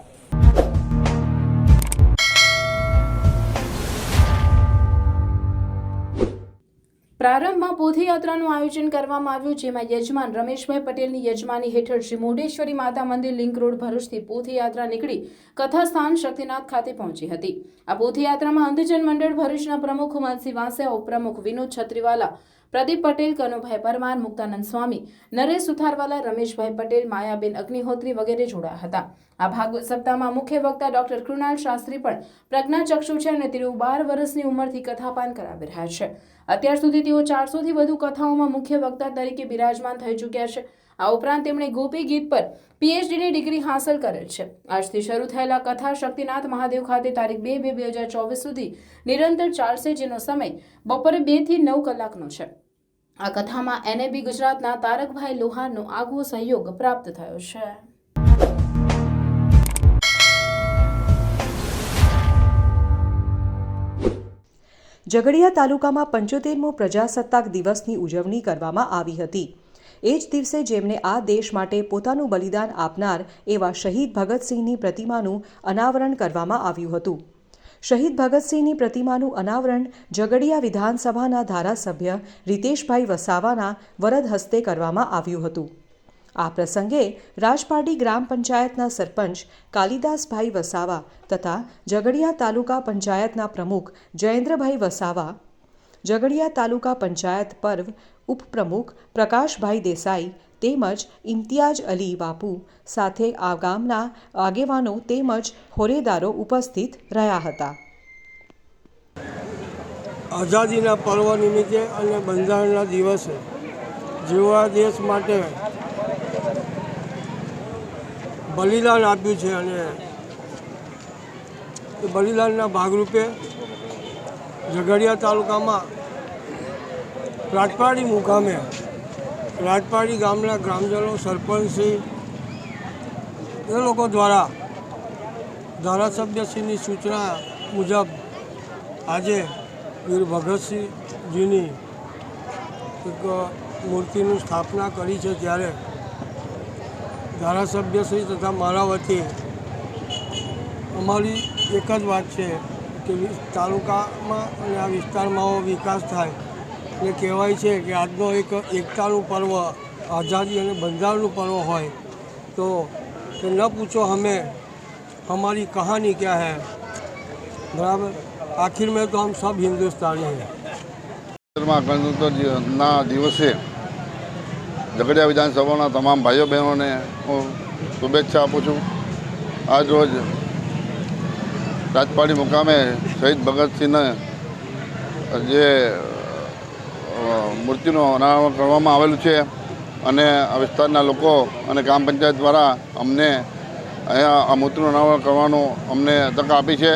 પ્રારંભમાં પોથીયાત્રાનું આયોજન કરવામાં આવ્યું, જેમાં યજમાન રમેશભાઈ પટેલની યજમાની હેઠળ શ્રી મુંડેશ્વરી માતા મંદિર લિંક રોડ ભરૂચથી પોથીયાત્રા નીકળી કથાસ્થાન શક્તિનાથ ખાતે પહોંચી હતી. આ પોથીયાત્રામાં અંધજન મંડળ ભરૂચના પ્રમુખ માનસી વાંસિયા, ઉપપ્રમુખ વિનોદ છત્રીવાલા, પ્રદીપ પટેલ, કનુભાઈ પરમાર, મુક્તાનંદ સ્વામી, નરેશ સુથારવાલા, રમેશભાઈ પટેલ, માયાબેન અગ્નિહોત્રી વગેરે જોડાયા હતા. આ ભાગવત સપ્તાહમાં મુખ્ય વક્તા ડોક્ટર કૃણાલ શાસ્ત્રી પણ પ્રજ્ઞાચક્ષુ છે અને તેઓ 12 વર્ષની ઉંમરથી કથાપાન કરાવી રહ્યા છે. અત્યાર સુધી તેઓ 400થી વધુ કથાઓમાં મુખ્ય વક્તા તરીકે બિરાજમાન થઈ ચૂક્યા છે. આ ઉપરાંત તેમણે ગોપી ગીત પર PhDની ડિગ્રી હાંસલ કરેલ છે. આજથી શરૂ થયેલા કથા શક્તિનાથ મહાદેવ ખાતે તારીખ 2/2/2024 સુધી નિરંતર ચાલશે, જેનો સમય બપોરે 2 થી 9 કલાકનો છે. આ કથામાં NAB ગુજરાતના તારકભાઈ લોહારનો આગવો સહયોગ પ્રાપ્ત થયો છે. ઝઘડિયા તાલુકામાં 75મો પ્રજાસત્તાક દિવસની ઉજવણી કરવામાં આવી હતી. એ જ દિવસે જેમણે આ દેશ માટે પોતાનું બલિદાન આપનાર એવા શહીદ ભગતસિંહની પ્રતિમાનું અનાવરણ કરવામાં આવ્યું હતું. શહીદ ભગતસિંહની પ્રતિમાનું અનાવરણ ઝઘડિયા વિધાનસભાના ધારાસભ્ય રીતેશભાઈ વસાવાના વરદ હસ્તે કરવામાં આવ્યું હતું. આ પ્રસંગે રાજપારડી ગ્રામ પંચાયતના સરપંચ કાલિદાસભાઈ વસાવા તથા ઝઘડિયા તાલુકા પંચાયતના પ્રમુખ જયેન્દ્રભાઈ વસાવા, ઝઘડિયા તાલુકા પંચાયત પર્વ ઉપપ્રમુખ પ્રકાશભાઈ દેસાઈ તેમજ ઇમ્તિયાજ અલી બાપુ સાથે આ ગામના આગેવાનો તેમજ હોદ્દેદારો ઉપસ્થિત રહ્યા હતા. આઝાદીના પર્વ નિમિત્તે અને બંધારણના દિવસે જેવા દેશ માટે બલિદાન આપ્યું છે અને એ બલિદાનના ભાગરૂપે ઝઘડિયા તાલુકામાં રાજપારડી મુકામે રાજપારડી ગામના ગ્રામજનો, સરપંચશ્રી એ લોકો દ્વારા ધારાસભ્યશ્રીની સૂચના મુજબ આજે વીર ભગતસિંહજીની એક મૂર્તિની સ્થાપના કરી છે. ત્યારે ધારાસભ્યશ્રી તથા મારા વતી અમારી એક જ વાત છે કે તાલુકામાં અને આ વિસ્તારમાં વિકાસ થાય. એટલે કહેવાય છે કે આજનો એક એકતાનું પર્વ, આઝાદી અને બંધારણનું પર્વ હોય તો કે ન પૂછો હમે હમારી કહાની ક્યાં હૈ, બરાબર. आखिर में तो हम सब हिंदुस्तानी हैं। ગણતંત્રના દિવસે ઝઘડિયા વિધાનસભાના તમામ ભાઈઓ બહેનોને હું શુભેચ્છા આપું છું. આજ રોજ રાજપાડી મુકામે શહીદ ભગતસિંહને જે મૂર્તિનું અનાવરણ કરવામાં આવેલું છે અને આ વિસ્તારના લોકો અને ગ્રામ પંચાયત દ્વારા અમને અહીંયા આ મૂર્તિનું અનાવરણ કરવાનું અમને તક આપી છે.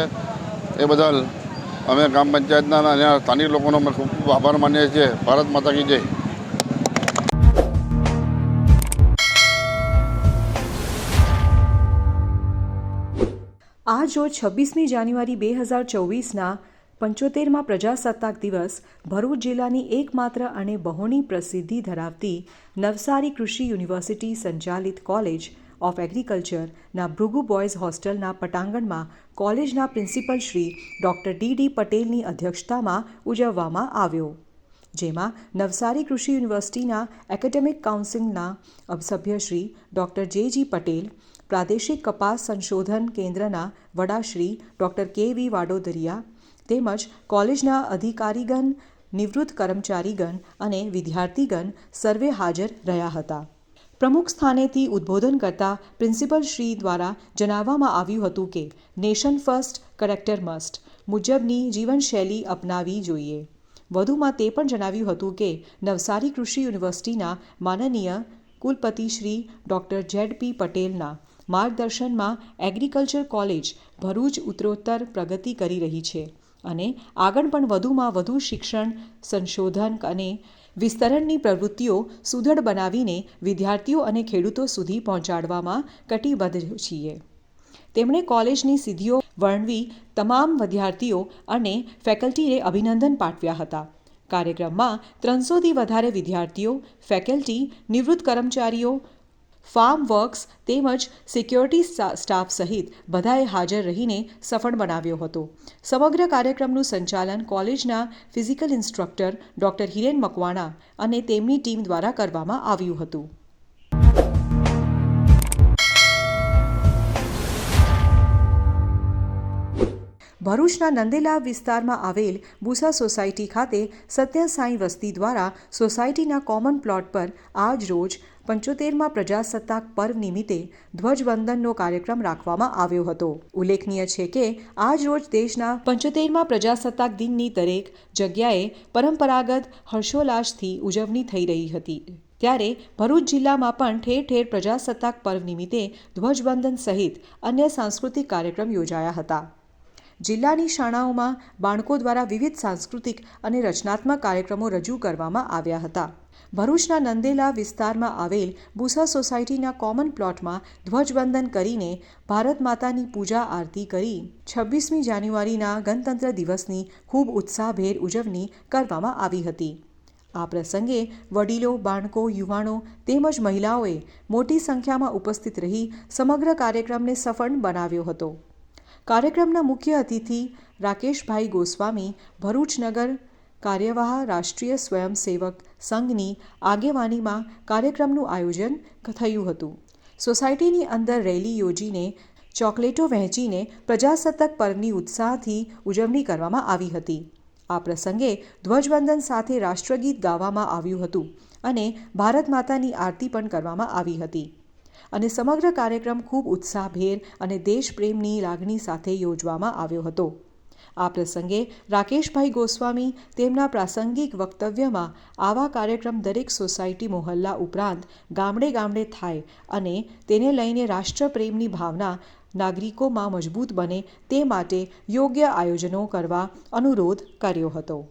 એ બદલ અમે ગ્રામ પંચાયતના અને સ્થાનિક લોકોનો અમે ખૂબ ખૂબ આભાર માનીએ છીએ. ભારત માતા કી જય. આજ રોજ 26મી જાન્યુઆરી 2024ના 75મા પ્રજાસત્તાક દિવસ ભરૂચ જિલ્લાની એકમાત્ર અને બહોળી પ્રસિદ્ધિ ધરાવતી નવસારી કૃષિ યુનિવર્સિટી સંચાલિત કોલેજ ઓફ એગ્રીકલ્ચરના ભૃગુ બોયઝ હોસ્ટેલના પટાંગણમાં કોલેજના પ્રિન્સિપલ શ્રી ડૉક્ટર ડી પટેલની અધ્યક્ષતામાં ઉજવવામાં આવ્યો, જેમાં નવસારી કૃષિ યુનિવર્સિટીના એકેડેમિક કાઉન્સિલના સભ્ય શ્રી ડૉક્ટર જે પટેલ, પ્રાદેશિક કપાસ સંશોધન કેન્દ્રના વડાશ્રી ડૉક્ટર કે.વી. વાડોદરિયા તેમજ કોલેજના અધિકારીગણ, નિવૃત્ત કર્મચારીગણ અને વિદ્યાર્થીગણ સર્વે હાજર રહ્યા હતા. પ્રમુખ સ્થાનેથી ઉદ્બોધન કરતા પ્રિન્સિપલ શ્રી દ્વારા જણાવવામાં આવ્યું હતું કે નેશન ફર્સ્ટ, કરેક્ટર મસ્ટ મુજબની જીવનશૈલી અપનાવવી જોઈએ. વધુમાં તે પણ જણાવ્યું હતું કે નવસારી કૃષિ યુનિવર્સિટીના માનનીય કુલપતિ શ્રી ડૉક્ટર જેડ.પી. પટેલના માર્ગદર્શનમાં એગ્રીકલ્ચર કોલેજ ભરૂચ ઉત્તરોત્તર પ્રગતિ કરી રહી છે અને આગળ પણ વધુમાં વધુ શિક્ષણ, સંશોધન અને વિસ્તરણની પ્રવૃત્તિઓ સુદૃઢ બનાવીને વિદ્યાર્થીઓ અને ખેડૂતો સુધી પહોંચાડવામાં કટિબદ્ધ છીએ. તેમણે કોલેજની સિદ્ધિઓ વર્ણવી તમામ વિદ્યાર્થીઓ અને ફેકલ્ટીને અભિનંદન પાઠવ્યા હતા. કાર્યક્રમમાં 300થી વધારે વિદ્યાર્થીઓ, ફેકલ્ટી, નિવૃત્ત કર્મચારીઓ, ફાર્મ વર્ક્સ તેમજ સિક્યોરિટી સ્ટાફ સહિત બધાએ હાજર રહીને સફળ બનાવ્યો હતો. સમગ્ર કાર્યક્રમનું સંચાલન કોલેજના physical instructor doctor Hiren Makwana અને તેમની ટીમ દ્વારા કરવામાં આવ્યું હતું. ભરૂચના નંદેલા વિસ્તારમાં આવેલ બુસા સોસાયટી ખાતે સત્ય સાંઈ વસ્તી દ્વારા સોસાયટીના કોમન પ્લોટ પર આજ રોજ 75મા પ્રજાસત્તાક પર્વ નિમિત્તે ધ્વજવંદનનો કાર્યક્રમ રાખવામાં આવ્યો હતો. ઉલ્લેખનીય છે કે આજ રોજ દેશના 75મા પ્રજાસત્તાક દિનની દરેક જગ્યાએ પરંપરાગત હર્ષોલ્લાસથી ઉજવણી થઈ રહી હતી. ત્યારે ભરૂચ જિલ્લામાં પણ ઠેર ઠેર પ્રજાસત્તાક પર્વ નિમિત્તે ધ્વજવંદન સહિત અન્ય સાંસ્કૃતિક કાર્યક્રમ યોજાયા હતા. જિલ્લાની શાળાઓમાં બાળકો દ્વારા વિવિધ સાંસ્કૃતિક અને રચનાત્મક કાર્યક્રમો રજૂ કરવામાં આવ્યા હતા. ભરૂચના નંદેલા વિસ્તારમાં આવેલ બુસા સોસાયટીના કોમન પ્લોટમાં ધ્વજવંદન કરીને ભારત માતાની પૂજા આરતી કરી 26મી જાન્યુઆરીના ગણતંત્ર દિવસની ખૂબ ઉત્સાહભેર ઉજવણી કરવામાં આવી હતી. આ પ્રસંગે વડીલો, બાળકો, યુવાનો તેમજ મહિલાઓએ મોટી સંખ્યામાં ઉપસ્થિત રહી સમગ્ર કાર્યક્રમને સફળ બનાવ્યો હતો. કાર્યક્રમના મુખ્ય અતિથિ રાકેશભાઈ ગોસ્વામી ભરૂચ નગર કાર્યવાહ રાષ્ટ્રીય સ્વયંસેવક સંઘની આગેવાનીમાં કાર્યક્રમનું આયોજન થયું હતું. સોસાયટીની અંદર રેલી યોજીને ચોકલેટો વહેંચીને પ્રજાસત્તાક પર્વની ઉત્સાહથી ઉજવણી કરવામાં આવી હતી. આ પ્રસંગે ધ્વજવંદન સાથે રાષ્ટ્રગીત ગાવામાં આવ્યું હતું અને ભારત માતાની આરતી પણ કરવામાં આવી હતી અને સમગ્ર કાર્યક્રમ ખૂબ ઉત્સાહભેર અને દેશપ્રેમની લાગણી સાથે યોજવામાં આવ્યો હતો. આ પ્રસંગે રાકેશભાઈ ગોસ્વામી તેમના પ્રાસંગિક વક્તવ્યમાં આવા કાર્યક્રમ દરેક સોસાયટી, મોહલ્લા ઉપરાંત ગામડે ગામડે થાય અને તેને લઈને રાષ્ટ્રપ્રેમની ભાવના નાગરિકોમાં મજબૂત બને તે માટે યોગ્ય આયોજનો કરવા અનુરોધ કર્યો હતો.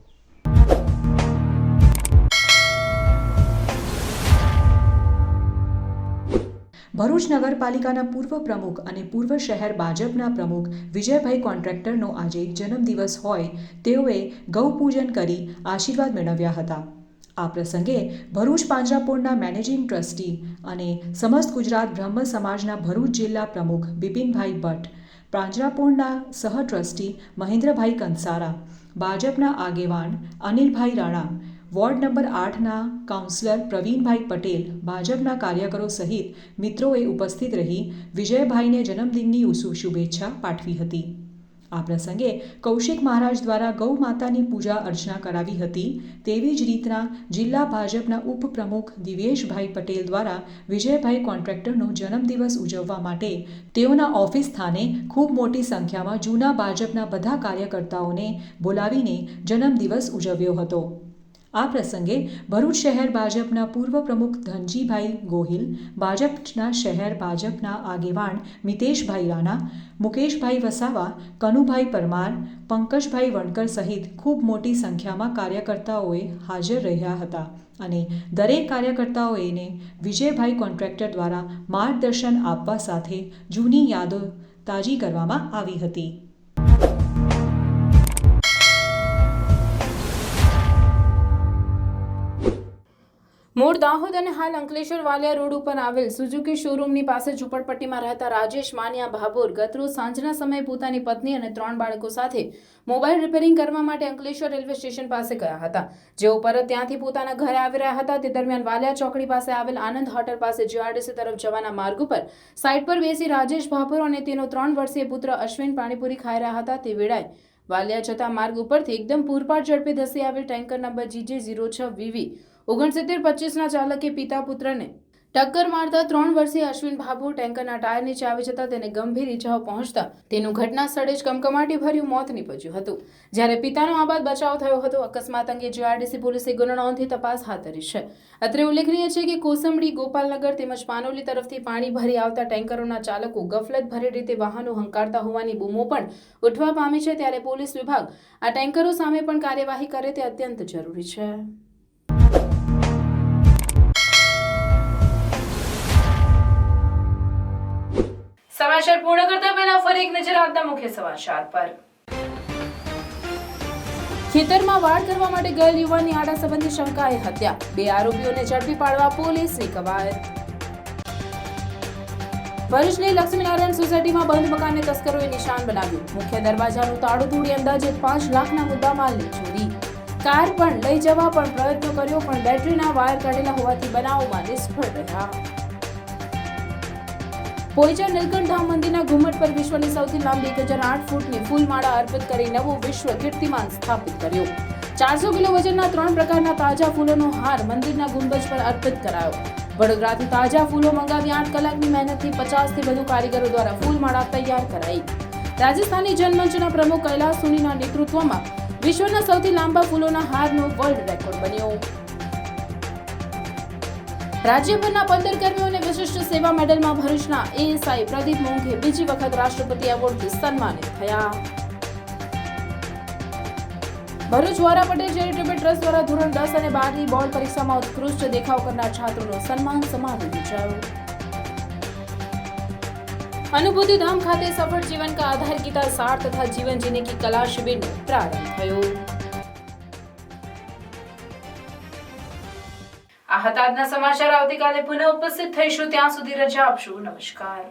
ભરૂચ નગરપાલિકાના પૂર્વ પ્રમુખ અને પૂર્વ શહેર ભાજપના પ્રમુખ વિજયભાઈ કોન્ટ્રાક્ટરનો આજે જન્મદિવસ હોય તેઓએ ગૌપૂજન કરી આશીર્વાદ મેળવ્યા હતા. આ પ્રસંગે ભરૂચ પાંજરાપોળના મેનેજિંગ ટ્રસ્ટી અને સમસ્ત ગુજરાત બ્રહ્મ સમાજના ભરૂચ જિલ્લા પ્રમુખ બિપિનભાઈ ભટ્ટ, પાંજરાપોળના સહ ટ્રસ્ટી મહેન્દ્રભાઈ કંસારા, ભાજપના આગેવાન અનિલભાઈ રાણા, વોર્ડ નંબર 8ના કાઉન્સિલર પ્રવીણભાઈ પટેલ, ભાજપના કાર્યકરો સહિત મિત્રોએ ઉપસ્થિત રહી વિજયભાઈને જન્મદિનની શુભેચ્છા પાઠવી હતી. આ પ્રસંગે કૌશિક મહારાજ દ્વારા ગૌ માતાની પૂજા અર્ચના કરાવી હતી. તેવી જ રીતના જિલ્લા ભાજપના ઉપપ્રમુખ દિવેશભાઈ પટેલ દ્વારા વિજયભાઈ કોન્ટ્રાક્ટરનો જન્મદિવસ ઉજવવા માટે તેઓના ઓફિસ સ્થાને ખૂબ મોટી સંખ્યામાં જૂના ભાજપના બધા કાર્યકર્તાઓને બોલાવીને જન્મદિવસ ઉજવ્યો હતો. આ પ્રસંગે ભરૂચ શહેર ભાજપના પૂર્વ પ્રમુખ ધનજીભાઈ ગોહિલ, ભાજપના શહેર ભાજપના આગેવાન મિતેશભાઈ રાણા, મુકેશભાઈ વસાવા, કનુભાઈ પરમાર, પંકજભાઈ વણકર સહિત ખૂબ મોટી સંખ્યામાં કાર્યકર્તાઓએ હાજર રહ્યા હતા અને દરેક કાર્યકર્તાઓને વિજયભાઈ કોન્ટ્રાક્ટર દ્વારા માર્ગદર્શન આપવા સાથે જૂની યાદો તાજી કરવામાં આવી હતી. મૂળ દાહોદ અને હાલ અંકલેશ્વર વાલિયા રોડ ઉપર આવેલ સુઝુકી શોરૂમની પાસે ઝૂંપડપટ્ટીમાં રહેતા રાજેશ માનિયા ભાભોર ગતરોજ સાંજના સમયે પોતાની પત્ની અને 3 બાળકો સાથે મોબાઈલ રિપેરિંગ કરવા માટે અંકલેશ્વર રેલવે સ્ટેશન પાસે ગયા હતા. જેઓ પરત ત્યાંથી પોતાના ઘરે આવી રહ્યા હતા તે દરમિયાન વાલિયા ચોકડી પાસે આવેલ આનંદ હોટલ પાસે જીઆરડીસી તરફ જવાના માર્ગ ઉપર સાઈડ પર બેસી રાજેશ ભાભોર અને તેનો 3 વર્ષીય પુત્ર અશ્વિન પાણીપુરી ખાઈ રહ્યા હતા. તે વેળાએ વાલિયા જતા માર્ગ ઉપરથી એકદમ પૂરપાટ ઝડપે ધસી આવેલ ટેન્કર નંબર GJ06VV 6925ના ચાલકે પિતા પુત્રને ટક્કર મારતા 3 વર્ષીય અશ્વિન ભાભોર ટેન્કરના ટાયર નીચે આવી જતા તેને ગંભીર ઈજાઓ પહોંચતા તેનું ઘટના સ્થળે જ કમકમાટી ભર્યું મોત નીપજ્યું હતું. જ્યારે પિતાનો આબાદ બચાવ થયો હતો. અકસ્માત અંગે જીઆરડીસી પોલીસે ગુનો નોંધી તપાસ હાથ ધરી છે. અત્રે ઉલ્લેખનીય છે કે કોસંબડી, ગોપાલનગર તેમજ પાનોલી તરફથી પાણી ભરી આવતા ટેન્કરોના ચાલકો ગફલતભરી રીતે વાહનો હંકારતા હોવાની બૂમો પણ ઉઠવા પામી છે. ત્યારે પોલીસ વિભાગ આ ટેન્કરો સામે પણ કાર્યવાહી કરે તે અત્યંત જરૂરી છે. સમાચાર પૂર્ણ કરતા પહેલા ફરી એક નજર આજના મુખ્ય સમાચાર પર. ખેતરમાં વાડ કરવા માટે ગયેલ યુવાનની આડા સંબંધી શંકાએ હત્યા. 2 આરોપીઓને ઝડપી પાડવા પોલીસની કવાયત. ભરૂચની લક્ષ્મીનારાયણ સોસાયટીમાં બંધ મકાનને તસ્કરોએ નિશાન બનાવ્યું. મુખ્ય દરવાજાનું તાળું તોડી અંદાજે 5 લાખના મુદ્દામાલની ચોરી. કાર પણ લઈ જવા પણ પ્રયત્નો કર્યો પણ બેટરીના વાયર કાઢેલા હોવાથી બનાવમાં નિષ્ફળ રહ્યા. પોઈચા નીલકંઠ ધામ મંદિરના ઘુમ્મટ પર વિશ્વની સૌથી લાંબી 1008 ફૂટની ફૂલમાળા અર્પિત કરી નવો વિશ્વ કીર્તિમાન સ્થાપિત કર્યો. 400 કિલો વજનના 3 પ્રકારના તાજા ફૂલોનો હાર મંદિરના ગુંબજ પર અર્પિત કરાયો. વડોદરાથી તાજા ફૂલો મંગાવી 8 કલાકની મહેનતથી 50થી વધુ કારીગરો દ્વારા ફૂલમાળા તૈયાર કરાઈ. રાજસ્થાની જનમંચના પ્રમુખ કૈલાસ સોનીના નેતૃત્વમાં વિશ્વના સૌથી લાંબા ફૂલોના હારનો વર્લ્ડ રેકોર્ડ બન્યો. રાજ્યભરના 15 કર્મીઓને વિશિષ્ટ સેવા મેડલમાં ભરૂચના એએસઆઈ પ્રદીપ મોંઘે બીજી વખત રાષ્ટ્રપતિ એવોર્ડથી સન્માનિત થયા. ભરૂચ વોરા પટેલ ચેરિટેબલ ટ્રસ્ટ દ્વારા ધોરણ 10 અને 12ની બોર્ડ પરીક્ષામાં ઉત્કૃષ્ટ દેખાવ કરનાર છાત્રોનો સન્માન સમારોહ યોજાયો. अनुभूति धाम खाते सफल जीवन का आधार गीता सार तथा जीवन जीने की कला शिविर प्रारंभ थयो. આ હતા આજના સમાચાર. આવતીકાલે પુનઃ ઉપસ્થિત થઈશું. ત્યાં સુધી રજા આપશો. નમસ્કાર.